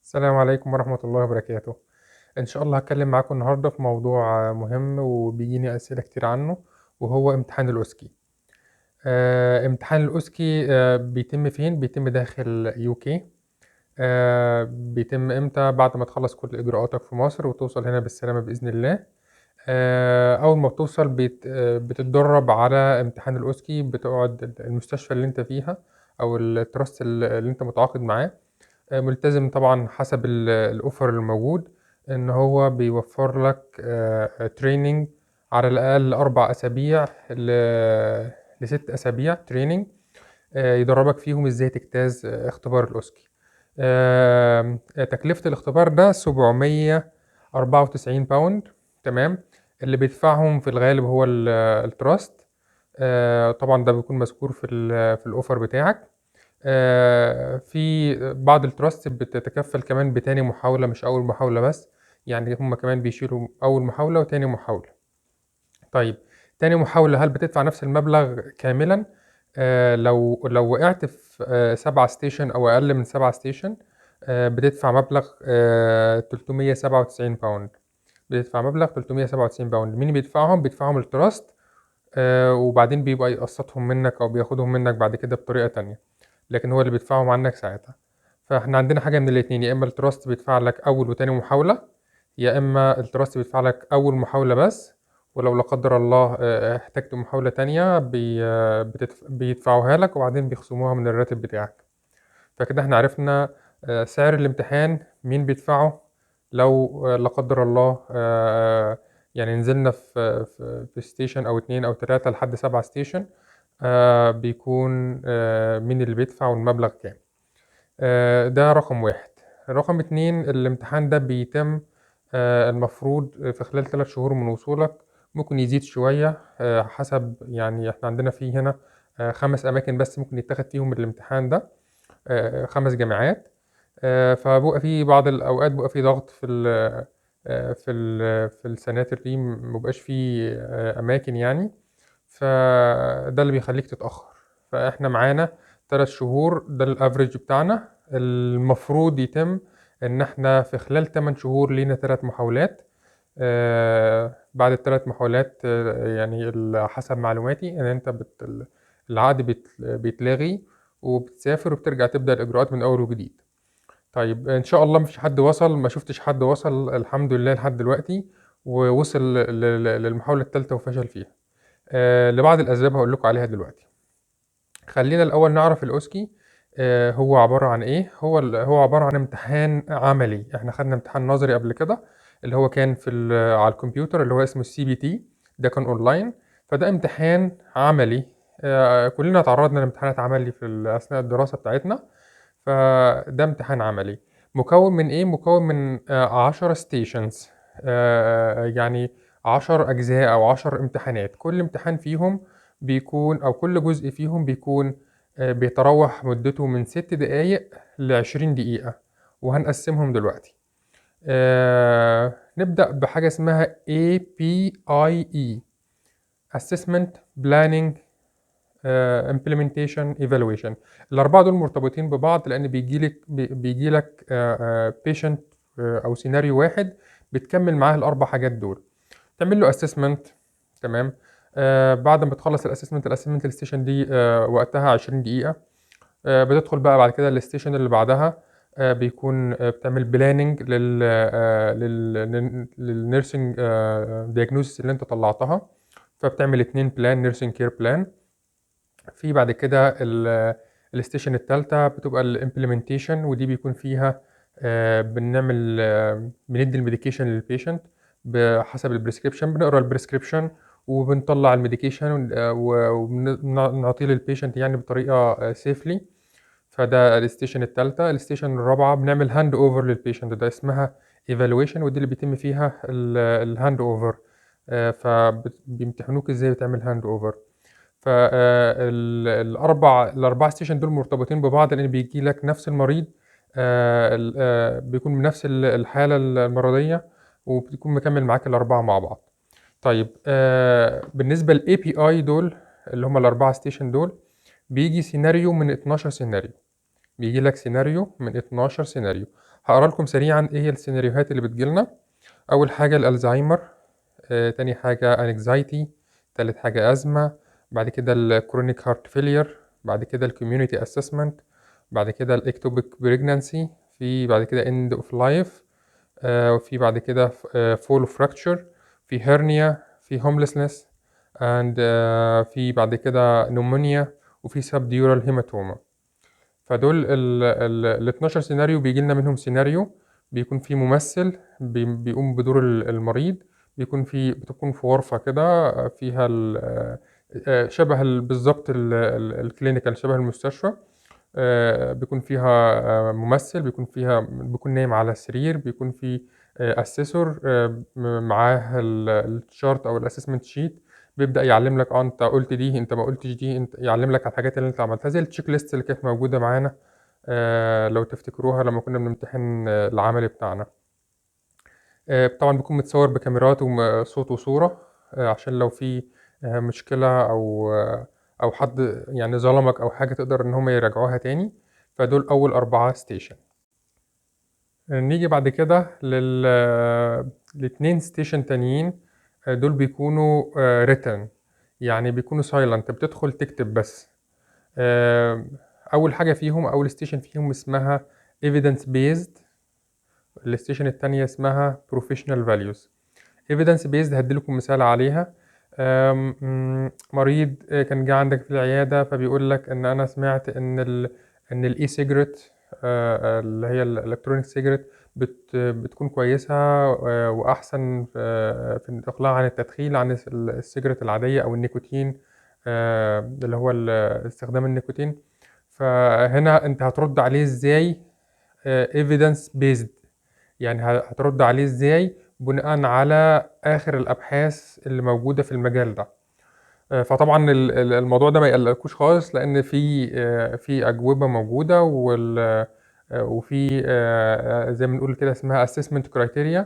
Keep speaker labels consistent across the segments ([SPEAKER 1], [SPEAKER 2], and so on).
[SPEAKER 1] السلام عليكم ورحمة الله وبركاته. إن شاء الله هاتكلم معاكم النهارده في موضوع مهم وبيجيني أسئلة كتير عنه، وهو امتحان الأوسكي. امتحان الأوسكي بيتم فين؟ بيتم داخل UK. بيتم إمتى؟ بعد ما تخلّص كل إجراءاتك في مصر وتوصل هنا بالسلامة بإذن الله. أول ما بتوصل بتتدرّب على امتحان الأوسكي، بتقعد المستشفى اللي أنت فيها أو الtrust اللي أنت متعاقد معاه. ملتزم طبعًا حسب الoffer الموجود، إن هو بيوفّر لك training على الأقل 4 أسابيع ل6 أسابيع training، يدرّبك فيهم إزاي تجتاز اختبار الأوسكي. تكلفة الاختبار ده 794 باوند، تمام. اللي بيدفعهم في الغالب هو الtrust. طبعًا ده بيكون مذكور في الoffer بتاعك. في بعض الtrusts بتتكفّل كمان بتاني محاولة مش أول محاولة بس، يعني هم كمان بيشيلوا أول محاولة وتاني محاولة. طيب، تاني محاولة هل بتدفع نفس المبلغ كاملًا؟ لو وقعت في 7 station أو أقل من 7 station، بتدفع مبلغ 397 باوند. بتدفع مبلغ 397 باوند. مين بيدفعهم؟ بيدفعهم الtrust، وبعدين بيبقى يقسّطهم منّك أو بياخدهم منّك بعد كده بطريقة تانية، لكن هو اللي بيدفعهم عنّك ساعتها. فإحنا عندنا حاجة من الاتنين، يا إمّا الtrust بيدفع لك أول وتاني محاولة، يا إمّا الtrust بيدفع لك أول محاولة بس، ولو لا قدّر الله احتجت محاولة تانية بيدفعوها لك وبعدين بيخصموها من الراتب بتاعك. فكده إحنا عرفنا سعر الامتحان، مين بيدفعه، لو لا قدّر الله يعني نزلنا في station أو 2 أو 3 لحد 7 station، بيكون مين اللي بيدفع والمبلغ كام. ده رقم 1. رقم 2، الامتحان ده بيتم المفروض في خلال 3 شهور من وصولك، ممكن يزيد شوية حسب، يعني إحنا عندنا في هنا 5 أماكن بس ممكن يتاخد فيهم الامتحان ده، 5 جامعات. فبيبقى في بعض الأوقات بيبقى في ضغط في السناتر دي، ما بيبقاش في أماكن يعني، فده اللي بيخلّيك تتأخّر. فإحنا معانا 3 شهور، ده الaverage بتاعنا. المفروض يتم إن إحنا في خلال 8 شهور لينا 3 محاولات. بعد ال3 محاولات يعني حسب معلوماتي إن أنت العقد بيتلغي وبتسافر وبترجع تبدأ الإجراءات من أول وجديد. طيب إن شاء الله ما فيش حد وصل، ما شُفتش حد وصل الحمد لله لحد دلوقتي ووصل للمحاولة التالتة وفشل فيها، لبعض الأسباب هاقول لكم عليها دلوقتي. خلّينا الأول نعرف الأوسكي هو عبارة عن إيه. هو عبارة عن امتحان عملي. إحنا خدنا امتحان نظري قبل كده، اللي هو كان على الكمبيوتر، اللي هو اسمه الCBT، ده كان أونلاين. فده امتحان عملي. كلنا اتعرّضنا لامتحانات عملي أثناء الدراسة بتاعتنا. فده امتحان عملي. مكوّن من إيه؟ مكوّن من 10 stations، يعني 10 أجزاء أو 10 امتحانات. كل امتحان فيهم بيكون، أو كل جزء فيهم بيكون بيتراوح مدته من 6 دقايق ل20 دقيقة، وهنقسّمهم دلوقتي. نبدأ بحاجة اسمها APIE Assessment Planning implementation evaluation. ال4 دول مرتبطين ببعض لإن بييجي لك patient أو سيناريو واحد بتكمّل معاه ال4 حاجات دول. تعمل له assessment، تمام. بعد ما تخلّص الassessment الstation دي وقتها 20 دقيقة. بتدخل بقى بعد كده الstation اللي بعدها، بيكون بتعمل planning للnursing diagnosis اللي أنت طلّعتها، فبتعمل 2 plan nursing care plan. في بعد كده الstation التالتة بتبقى الimplementation، ودي بيكون فيها بنعمل بندّي الmedication للpatient بحسب الprescription، بنقرا الprescription وبنطلّع الmedication نعطيه للpatient يعني بطريقة safely. فده الstation التالتة. الstation الرابعة بنعمل hand over للpatient، ده اسمها evaluation، ودي اللي بيتم فيها الhand over. بيمتحنوك إزاي بتعمل hand over. ف ال4 station دول مرتبطين ببعض لإن بييجي لك نفس المريض، ال بيكون بنفس الحالة المرضية، وبتكون مكمّل معاك ال4 مع بعض. طيب، بالنسبة للAPI دول اللي هم ال4 station دول، بييجي سيناريو من 12 سيناريو. بيجي لك سيناريو من 12 سيناريو. هقرا لكم سريعا ايه هي السيناريوهات اللي بتجيلنا. اول حاجه الالزهايمر، تاني حاجه انكزايتي، تالت حاجه ازمه، بعد كده الكرونيك هارت فيلير، بعد كده الكوميونتي اسسمنت، بعد كده الاكتوبيك بريجنانسي، في بعد كده اند اوف لايف، وفي بعد كده فول فراكتشر، في هيرنيا، في هوملessness، and في بعد كده نومونيا، وفي سبديورال هيماتوما. فدول ال 12 سيناريو بيجي لنا منهم سيناريو بيكون فيه ممثل بيقوم بدور المريض. بتكون في غرفة كده فيها شبه بالظبط الكلينيكال، شبه المستشفى. بيكون فيها ممثل، بيكون نايم على السرير، بيكون في اسيسور معاه الشارت او الاسسمنت شيت، بيبدأ يعلم لك انت قلت دي، انت ما قلتش دي، انت يعلم لك على الحاجات اللي انت عملتها زي التشيك ليست اللي كانت موجودة معانا لو تفتكروها لما كنا بنمتحن العملي بتاعنا. طبعا بيكون متصور بكاميرات وصوت وصورة عشان لو في مشكلة أو حد يعني ظلمك أو حاجة تقدر إن هم يراجعوها تاني. فدول أول 4 ستيشن. نيجي بعد كده ل2 ستيشن تانيين. دول بيكونوا written، يعني بيكونوا silent، بتدخل تكتب بس. أول حاجة فيهم، أول ستيشن فيهم اسمها evidence based. الستيشن التانية اسمها professional values. evidence based هديلكم مثال عليها. مريض كان جه عندك في العيادة فبيقول لك ان انا سمعت ان الاي سيجرت اللي هي الالكترونيك سيجرت بتكون كويسة واحسن في الاقلاع عن التدخين عن السيجرت العادية او النيكوتين، اللي هو استخدام النيكوتين. فهنا انت هترد عليه ازاي evidence based؟ يعني هترد عليه ازاي بناء على آخر الأبحاث اللي موجودة في المجال ده. فطبعا الموضوع ده ما يقلقكوش خالص، لأن في أجوبة موجودة وفي زي ما بنقول كده اسمها assessment criteria.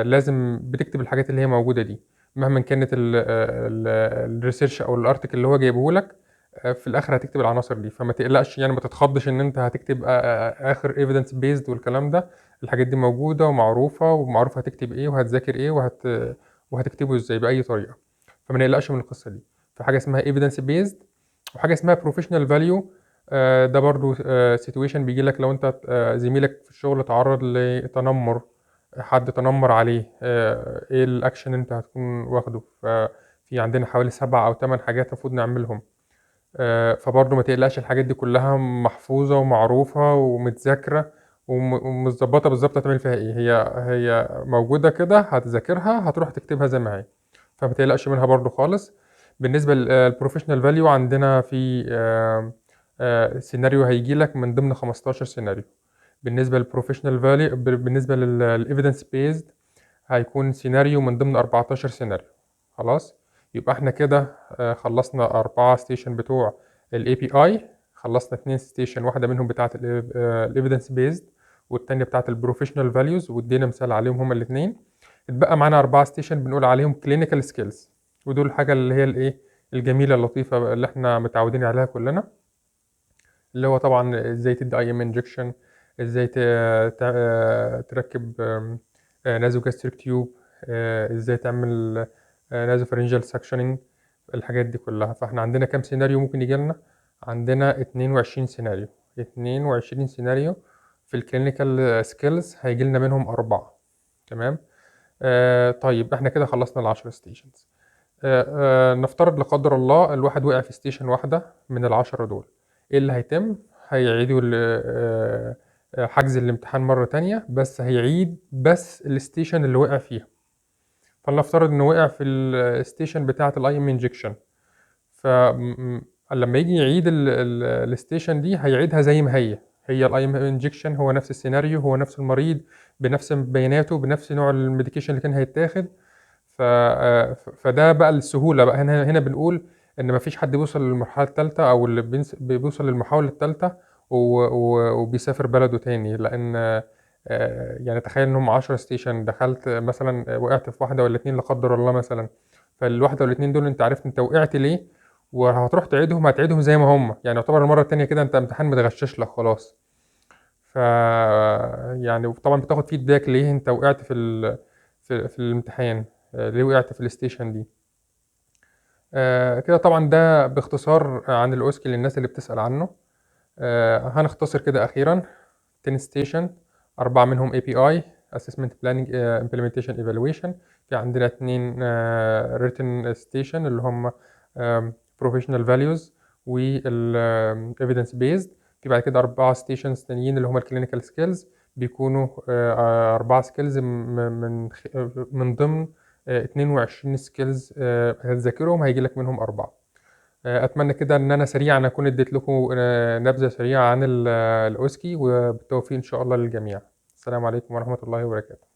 [SPEAKER 1] لازم بتكتب الحاجات اللي هي موجودة دي مهما كانت الريسيرش أو الارتكل اللي هو جايبه لك. في الآخر هتكتب العناصر دي، فما تقلقش يعني، ما تتخضش إن أنت هتكتب آخر evidence based والكلام ده. الحاجات دي موجودة ومعروفة، ومعروف هتكتب ايه وهتذاكر ايه وهتكتبه ازاي بأي طريقة. فما نقلقش من القصة دي. فحاجة اسمها evidence based، وحاجة اسمها professional value. ده برضو situation بيجي لك لو انت زميلك في الشغل تعرض لتنمر، حد تنمر عليه، ايه الاكشن انت هتكون واخده. ففي عندنا حوالي 7 أو 8 حاجات المفروض نعملهم. فبرضه ما تقلقش، الحاجات دي كلها محفوظة ومعروفة ومتذاكرة ومتظبطة بالظبط هتعمل فيها ايه. هي موجودة كده، هتذاكرها هتروح تكتبها زي ما هي، فما تقلقش منها برضه خالص. بالنسبة للبروفيشنال فاليو عندنا في سيناريو هيجي لك من ضمن 15 سيناريو. بالنسبة للبروفيشنال فاليو، بالنسبة للإيفيدنس بيزد هيكون سيناريو من ضمن 14 سيناريو. خلاص، يبقى احنا كده خلصنا 4 ستيشن بتوع ال API، خلصنا 2 ستيشن، واحدة منهم بتاعة ال Evidence Based والتانية بتاعة ال Professional Values، وادينا مثال عليهم هما الاتنين. اتبقى معانا 4 ستيشن بنقول عليهم Clinical Skills، ودول الحاجة اللي هي الايه الجميلة اللطيفة اللي احنا متعودين عليها كلنا، اللي هو طبعا ازاي تدي IM injection، ازاي تركب نازو جاستريك تيوب، ازاي تعمل نازو فرنجال سكشننج، الحاجات دي كلها. فاحنا عندنا كام سيناريو ممكن يجي لنا؟ عندنا 22 سيناريو. 22 سيناريو في الكلينيكال سكيلز هيجي لنا منهم 4. تمام. طيب احنا كده خلصنا ال10 ستيشنز. نفترض لا قدر الله الواحد وقع في ستيشن واحدة من ال10 دول، ايه اللي هيتم؟ هيعيدوا حجز الامتحان مرة تانية، بس هيعيد بس الستيشن اللي وقع فيها. فلنفترض انه وقع في الستيشن بتاعة الايم انجكشن، فلما يجي يعيد الستيشن دي هيعيدها زي ما هي الايم انجكشن، هو نفس السيناريو، هو نفس المريض بنفس بياناته بنفس نوع الميديكيشن اللي كان هيتاخد. فده بقى السهولة بقى. هنا بنقول ان مفيش حد بيوصل للمرحلة الثالثة او اللي بيوصل للمحاولة الثالثة وبيسافر بلده تاني، لان يعني تخيل انهم 10 ستيشن، دخلت مثلا وقعت في واحدة ولا اتنين لا قدر الله مثلا، فالواحدة ولا اتنين دول انت عرفت انت وقعت ليه وهتروح تعيدهم، هتعيدهم زي ما هم، يعني يعتبر المرة التانية كده انت امتحان متغشش لك خلاص. ف يعني طبعا بتاخد فيدباك ليه انت وقعت في الامتحان، ليه وقعت في الستيشن دي. كده طبعا ده باختصار عن الاوسكي للناس اللي بتسأل عنه. هنختصر كده أخيرا. 10 ستيشن، 4 منهم API Assessment Planning Implementation Evaluation. في عندنا 2 Written Station اللي هم Professional Values وال Evidence Based. في بعد كده 4 Stations تانيين اللي هم ال Clinical Skills، بيكونوا 4 Skills من ضمن 22 Skills هتذاكرهم هيجي لك منهم 4. اتمنى كده ان انا سريعا اكون اديت لكم نبذه سريعه عن الاوسكي، وبالتوفيق ان شاء الله للجميع. السلام عليكم ورحمه الله وبركاته.